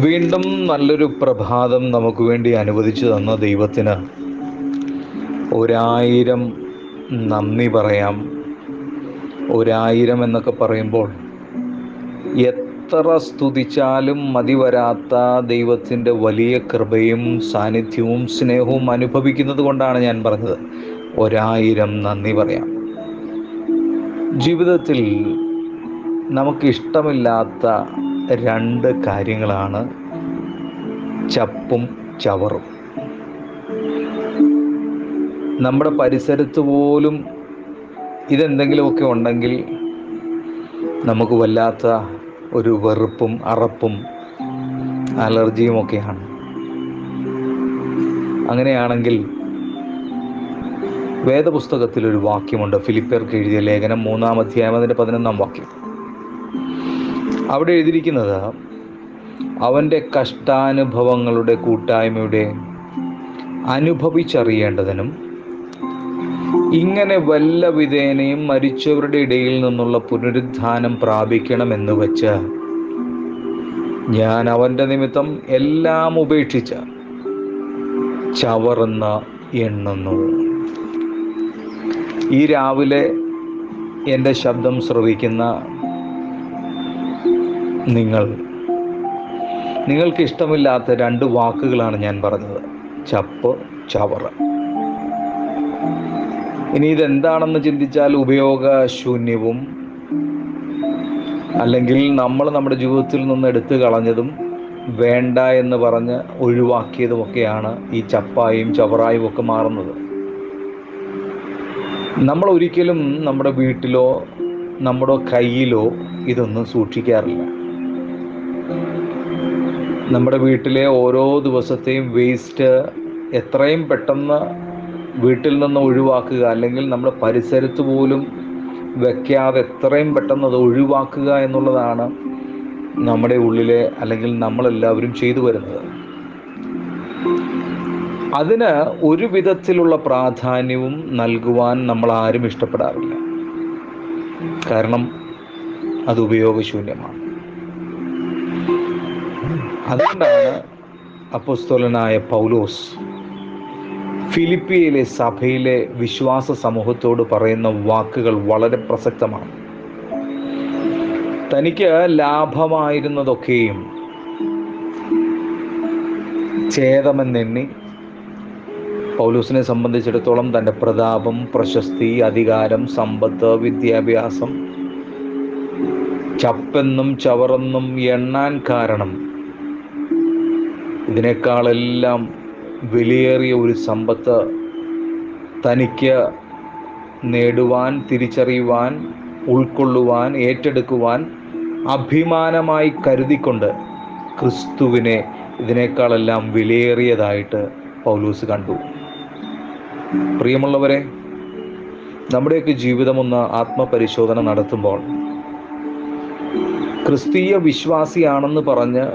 വീണ്ടും നല്ലൊരു പ്രഭാതം നമുക്ക് വേണ്ടി അനുവദിച്ചു തന്ന ദൈവത്തിന് ഒരായിരം നന്ദി പറയാം. ഒരായിരം എന്നൊക്കെ പറയുമ്പോൾ എത്ര സ്തുതിച്ചാലും മതി വരാത്ത ദൈവത്തിൻ്റെ വലിയ കൃപയും സാന്നിധ്യവും സ്നേഹവും അനുഭവിക്കുന്നത് കൊണ്ടാണ് ഞാൻ പറഞ്ഞത് ഒരായിരം നന്ദി പറയാം. ജീവിതത്തിൽ നമുക്കിഷ്ടമില്ലാത്ത രണ്ട് കാര്യങ്ങളാണ് ചപ്പും ചവറും. നമ്മുടെ പരിസരത്ത് പോലും ഇതെന്തെങ്കിലുമൊക്കെ ഉണ്ടെങ്കിൽ നമുക്ക് വല്ലാത്ത ഒരു വെറുപ്പും അറപ്പും അലർജിയും ഒക്കെയാണ്. അങ്ങനെയാണെങ്കിൽ വേദപുസ്തകത്തിലൊരു വാക്യമുണ്ട്, ഫിലിപ്പിയർക്ക് എഴുതിയ ലേഖനം 3-ാം അധ്യായം അതിൻ്റെ 11-ാം വാക്യം. അവിടെ എഴുതിയിരിക്കുന്നത്, അവൻ്റെ കഷ്ടാനുഭവങ്ങളുടെ കൂട്ടായ്മയുടെ അനുഭവിച്ചറിയേണ്ടതിനും ഇങ്ങനെ വല്ല വിധേനയും മരിച്ചവരുടെ ഇടയിൽ നിന്നുള്ള പുനരുത്ഥാനം പ്രാപിക്കണമെന്ന് വെച്ച് ഞാൻ അവൻ്റെ നിമിത്തം എല്ലാം ഉപേക്ഷിച്ച് ചവറെന്ന് എണ്ണുന്നു. ഈ രാവിലെ എൻ്റെ ശബ്ദം ശ്രവിക്കുന്ന നിങ്ങൾക്ക് ഇഷ്ടമില്ലാത്ത രണ്ട് വാക്കുകളാണ് ഞാൻ പറഞ്ഞത്, ചപ്പ്, ചവറ്. ഇനി ഇതെന്താണെന്ന് ചിന്തിച്ചാൽ ഉപയോഗശൂന്യവും അല്ലെങ്കിൽ നമ്മൾ നമ്മുടെ ജീവിതത്തിൽ നിന്ന് എടുത്തു കളഞ്ഞതും വേണ്ട എന്ന് പറഞ്ഞ് ഒഴിവാക്കിയതുമൊക്കെയാണ് ഈ ചപ്പായും ചവറായും ഒക്കെ മാറുന്നത്. നമ്മൾ ഒരിക്കലും നമ്മുടെ വീട്ടിലോ നമ്മുടെ കയ്യിലോ ഇതൊന്നും സൂക്ഷിക്കാറില്ല. നമ്മുടെ വീട്ടിലെ ഓരോ ദിവസത്തെയും വേസ്റ്റ് എത്രയും പെട്ടെന്ന് വീട്ടിൽ നിന്ന് ഒഴിവാക്കുക, അല്ലെങ്കിൽ നമ്മുടെ പരിസരത്ത് പോലും വെക്കാതെ എത്രയും പെട്ടെന്ന് അത് ഒഴിവാക്കുക എന്നുള്ളതാണ് നമ്മുടെ ഉള്ളിലെ, അല്ലെങ്കിൽ നമ്മളെല്ലാവരും ചെയ്തു വരുന്നത്. അതിന് ഒരു വിധത്തിലുള്ള പ്രാധാന്യവും നൽകുവാൻ നമ്മൾ ആരും ഇഷ്ടപ്പെടാറില്ല. കാരണം അത് ഉപയോഗശൂന്യമാണ്. അതുകൊണ്ടാണ് അപ്പോസ്തലനായ പൗലോസ് ഫിലിപ്പിയിലെ സഭയിലെ വിശ്വാസ സമൂഹത്തോട് പറയുന്ന വാക്കുകൾ വളരെ പ്രസക്തമാണ്. തനിക്ക് ലാഭമായിരുന്നതൊക്കെയും ഛേദമെന്നെണ്ണി, പൗലോസിനെ സംബന്ധിച്ചിടത്തോളം തൻ്റെ പ്രതാപം, പ്രശസ്തി, അധികാരം, സമ്പത്ത്, വിദ്യാഭ്യാസം ചപ്പെന്നും ചവറെന്നും എണ്ണാൻ കാരണം ഇതിനേക്കാളെല്ലാം വിലയേറിയ ഒരു സമ്പത്ത് തനിക്ക് നേടുവാൻ, തിരിച്ചറിയുവാൻ, ഉൾക്കൊള്ളുവാൻ, ഏറ്റെടുക്കുവാൻ അഭിമാനമായി കരുതിക്കൊണ്ട് ക്രിസ്തുവിനെ ഇതിനേക്കാളെല്ലാം വിലയേറിയതായിട്ട് പൗലോസ് കണ്ടു. പ്രിയമുള്ളവരെ, നമ്മുടെയൊക്കെ ജീവിതമൊന്ന് ആത്മപരിശോധന നടത്തുമ്പോൾ ക്രിസ്തീയ വിശ്വാസിയാണെന്ന് പറഞ്ഞ്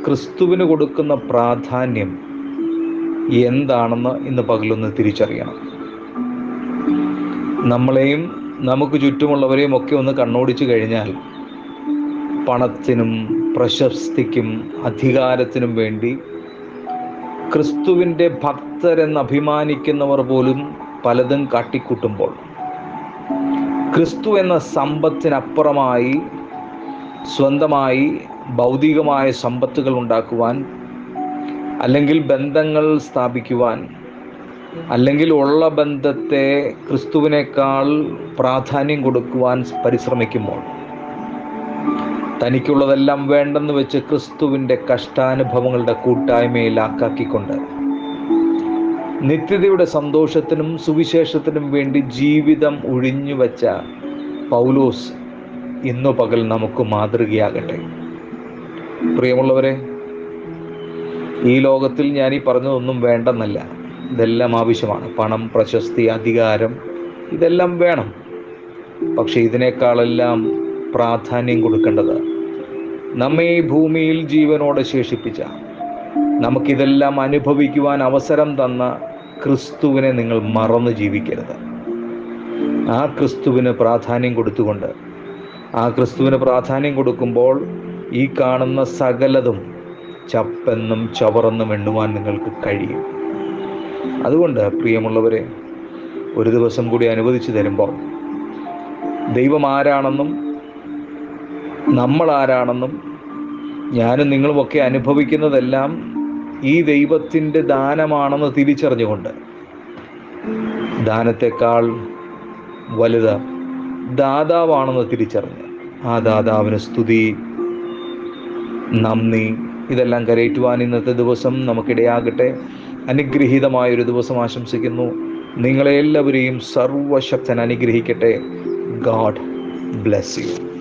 ക്രിസ്തുവിന് കൊടുക്കുന്ന പ്രാധാന്യം എന്താണെന്ന് ഇന്ന് പകലൊന്ന് തിരിച്ചറിയണം. നമ്മളെയും നമുക്ക് ചുറ്റുമുള്ളവരെയും ഒക്കെ ഒന്ന് കണ്ണോടിച്ചു കഴിഞ്ഞാൽ പണത്തിനും പ്രശസ്തിക്കും അധികാരത്തിനും വേണ്ടി ക്രിസ്തുവിൻ്റെ ഭക്തരെന്ന് അഭിമാനിക്കുന്നവർ പോലും പലതും കാട്ടിക്കൂട്ടുമ്പോൾ, ക്രിസ്തു എന്ന സമ്പത്തിനപ്പുറമായി സ്വന്തമായി ഭൗതികമായ സമ്പത്തുകൾ ഉണ്ടാക്കുവാൻ, അല്ലെങ്കിൽ ബന്ധങ്ങൾ സ്ഥാപിക്കുവാൻ, അല്ലെങ്കിൽ ഉള്ള ബന്ധത്തെ ക്രിസ്തുവിനേക്കാൾ പ്രാധാന്യം കൊടുക്കുവാൻ പരിശ്രമിക്കുമ്പോൾ, തനിക്കുള്ളതെല്ലാം വേണ്ടെന്ന് വെച്ച് ക്രിസ്തുവിൻ്റെ കഷ്ടാനുഭവങ്ങളുടെ കൂട്ടായ്മയിൽ ആക്കാക്കിക്കൊണ്ട് നിത്യതയുടെ സന്തോഷത്തിനും സുവിശേഷത്തിനും വേണ്ടി ജീവിതം ഒഴിഞ്ഞു വച്ച പൗലോസ് ഇന്നു പകൽ നമുക്ക് മാതൃകയാകട്ടെ. പ്രിയമുള്ളവരെ, ഈ ലോകത്തിൽ ഞാൻ ഈ പറഞ്ഞതൊന്നും വേണ്ടെന്നല്ല, ഇതെല്ലാം ആവശ്യമാണ്. പണം, പ്രശസ്തി, അധികാരം, ഇതെല്ലാം വേണം. പക്ഷെ ഇതിനേക്കാളെല്ലാം പ്രാധാന്യം കൊടുക്കേണ്ടത് നമ്മെ ഈ ഭൂമിയിൽ ജീവനോടെ ശേഷിപ്പിച്ച, നമുക്കിതെല്ലാം അനുഭവിക്കുവാൻ അവസരം തന്ന ക്രിസ്തുവിനെ നിങ്ങൾ മറന്ന് ജീവിക്കരുത്. ആ ക്രിസ്തുവിന് പ്രാധാന്യം കൊടുത്തുകൊണ്ട്, ആ ക്രിസ്തുവിന് പ്രാധാന്യം കൊടുക്കുമ്പോൾ ഈ കാണുന്ന സകലതും ചപ്പെന്നും ചവറെന്നും എണ്ണുവാൻ നിങ്ങൾക്ക് കഴിയും. അതുകൊണ്ട് പ്രിയമുള്ളവരെ, ഒരു ദിവസം കൂടി അനുവദിച്ചു തരുമ്പോൾ ദൈവം ആരാണെന്നും നമ്മൾ ആരാണെന്നും ഞാനും നിങ്ങളുമൊക്കെ അനുഭവിക്കുന്നതെല്ലാം ഈ ദൈവത്തിൻ്റെ ദാനമാണെന്ന് തിരിച്ചറിഞ്ഞുകൊണ്ട് ദാനത്തെക്കാൾ വലുത് ദാതാവാണെന്ന് തിരിച്ചറിഞ്ഞ് ആ ദാതാവിന് സ്തുതി, നന്ദി ഇതെല്ലാം കരയറ്റുവാൻ ഇന്നത്തെ ദിവസം നമുക്കിടയാകട്ടെ. അനുഗ്രഹീതമായൊരു ദിവസം ആശംസിക്കുന്നു. നിങ്ങളെല്ലാവരെയും സർവശക്തൻ അനുഗ്രഹിക്കട്ടെ. God bless you.